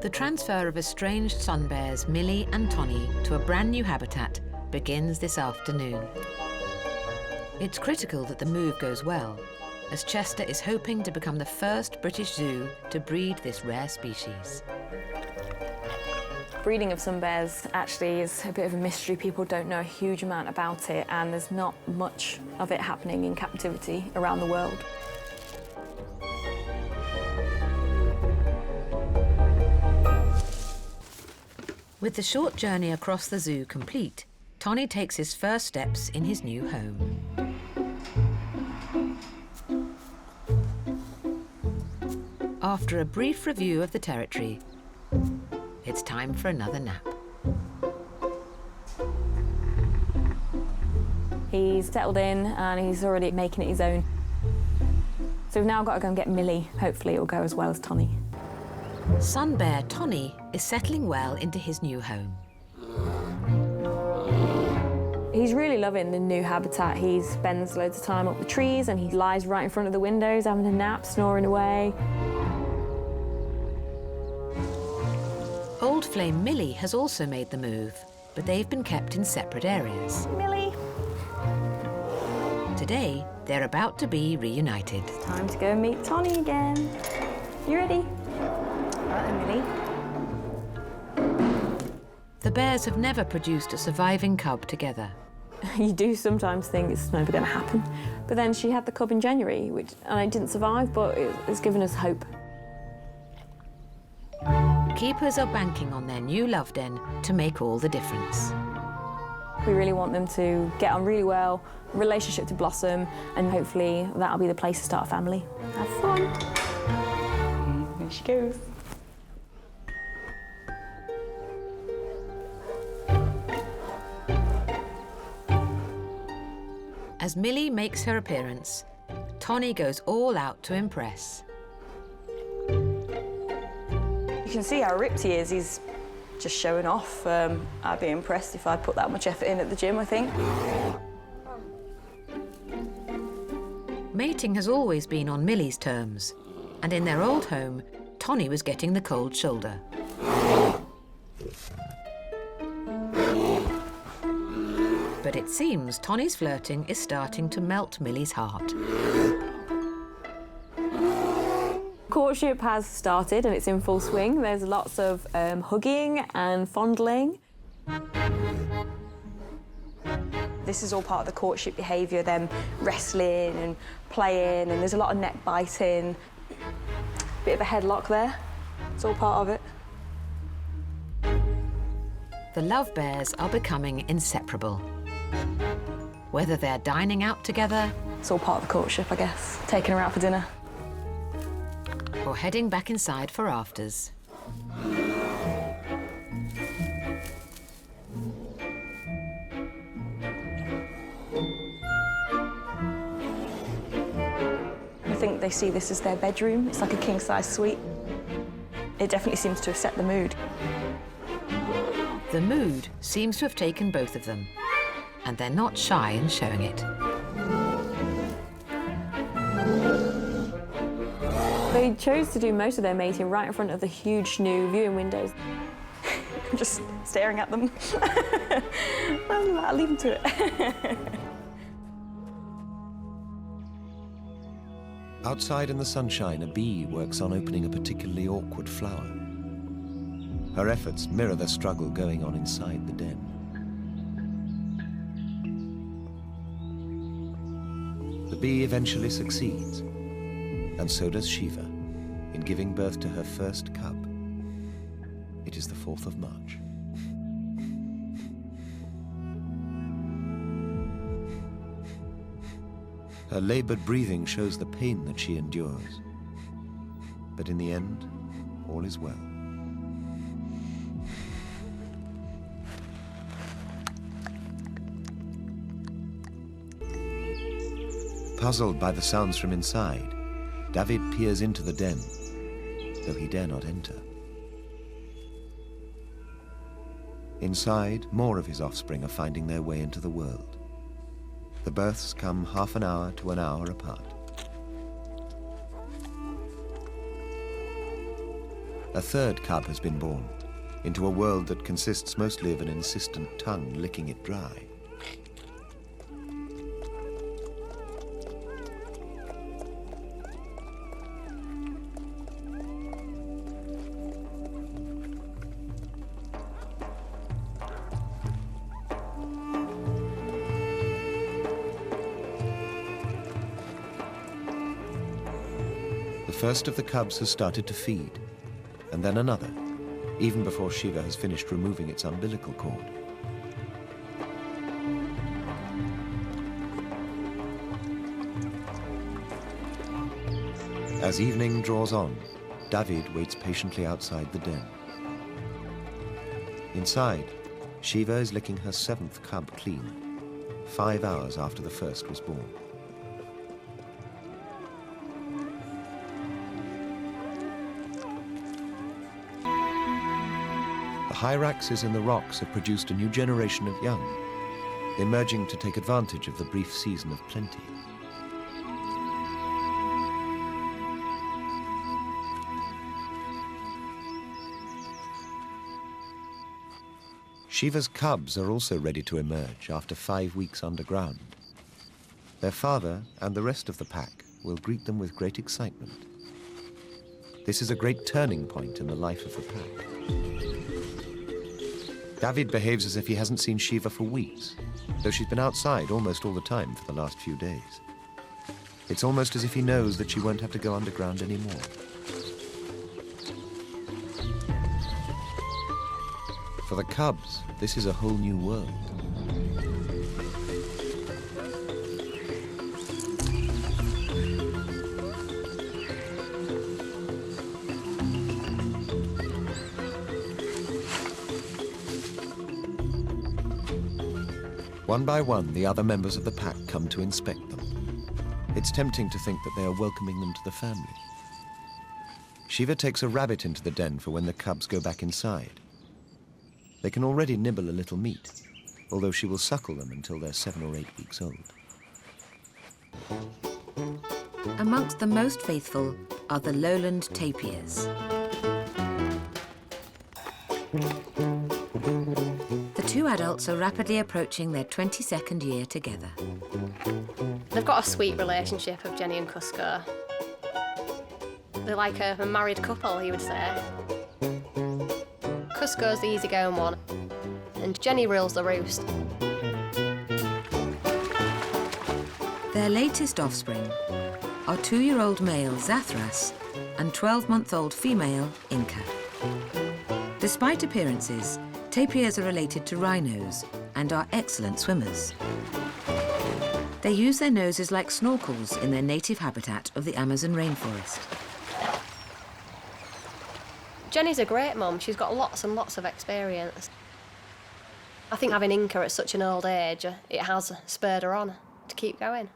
The transfer of estranged Sunbears Millie and Tony to a brand new habitat begins this afternoon. It's critical that the move goes well, as Chester is hoping to become the first British zoo to breed this rare species. Breeding of Sunbears actually is a bit of a mystery. People don't know a huge amount about it, and there's not much of it happening in captivity around the world. With the short journey across the zoo complete, Tony takes his first steps in his new home. After a brief review of the territory, it's time for another nap. He's settled in and he's already making it his own. So we've now got to go and get Millie. Hopefully it'll go as well as Tony. Sunbear Tony is settling well into his new home. He's really loving the new habitat. He spends loads of time up the trees and he lies right in front of the windows having a nap, snoring away. Old flame Millie has also made the move, but they've been kept in separate areas. Millie! Today, they're about to be reunited. Time to go meet Tony again. You ready? Right then, Millie. The bears have never produced a surviving cub together. You do sometimes think it's never going to happen. But then she had the cub in January, and it didn't survive, but it's given us hope. Keepers are banking on their new love den to make all the difference. We really want them to get on really well, relationship to blossom, and hopefully that'll be the place to start a family. Have fun. There she goes. As Millie makes her appearance, Tony goes all out to impress. You can see how ripped he is. He's just showing off. I'd be impressed if I'd put that much effort in at the gym, I think. Mating has always been on Millie's terms, and in their old home, Tony was getting the cold shoulder. But it seems Tony's flirting is starting to melt Millie's heart. Courtship has started and it's in full swing. There's lots of hugging and fondling. This is all part of the courtship behaviour, them wrestling and playing, and there's a lot of neck biting. Bit of a headlock there. It's all part of it. The love bears are becoming inseparable. Whether they're dining out together... It's all part of the courtship, I guess. Taking her out for dinner. Or heading back inside for afters. I think they see this as their bedroom. It's like a king-size suite. It definitely seems to have set the mood. The mood seems to have taken both of them, and they're not shy in showing it. They chose to do most of their mating right in front of the huge new viewing windows. I'm just staring at them. I'll leave them to it. Outside in the sunshine, a bee works on opening a particularly awkward flower. Her efforts mirror the struggle going on inside the den. The bee eventually succeeds, and so does Shiva, in giving birth to her first cub. It is the 4th of March. Her labored breathing shows the pain that she endures. But in the end, all is well. Puzzled by the sounds from inside, David peers into the den, though he dare not enter. Inside, more of his offspring are finding their way into the world. The births come half an hour to an hour apart. a third cub has been born into a world that consists mostly of an insistent tongue licking it dry. The first of the cubs has started to feed, and then another, even before Shiva has finished removing its umbilical cord. As evening draws on, David waits patiently outside the den. Inside, Shiva is licking her 7th cub clean, 5 hours after the first was born. The hyraxes in the rocks have produced a new generation of young, emerging to take advantage of the brief season of plenty. Shiva's cubs are also ready to emerge after 5 weeks underground. Their father and the rest of the pack will greet them with great excitement. This is a great turning point in the life of the pack. David behaves as if he hasn't seen Shiva for weeks, though she's been outside almost all the time for the last few days. It's almost as if he knows that she won't have to go underground anymore. For the cubs, this is a whole new world. One by one, the other members of the pack come to inspect them. It's tempting to think that they are welcoming them to the family. Shiva takes a rabbit into the den for when the cubs go back inside. They can already nibble a little meat, although she will suckle them until they're 7 or 8 weeks old. Amongst the most faithful are the lowland tapirs. The 2 adults are rapidly approaching their 22nd year together. They've got a sweet relationship of Jenny and Cusco. They're like a married couple, you would say. Cusco's the easygoing one, and Jenny rules the roost. Their latest offspring are 2-year-old male Zathras and 12-month-old female Inca. Despite appearances, tapirs are related to rhinos and are excellent swimmers. They use their noses like snorkels in their native habitat of the Amazon rainforest. Jenny's a great mum. She's got lots and lots of experience. I think having Inca at such an old age, it has spurred her on to keep going.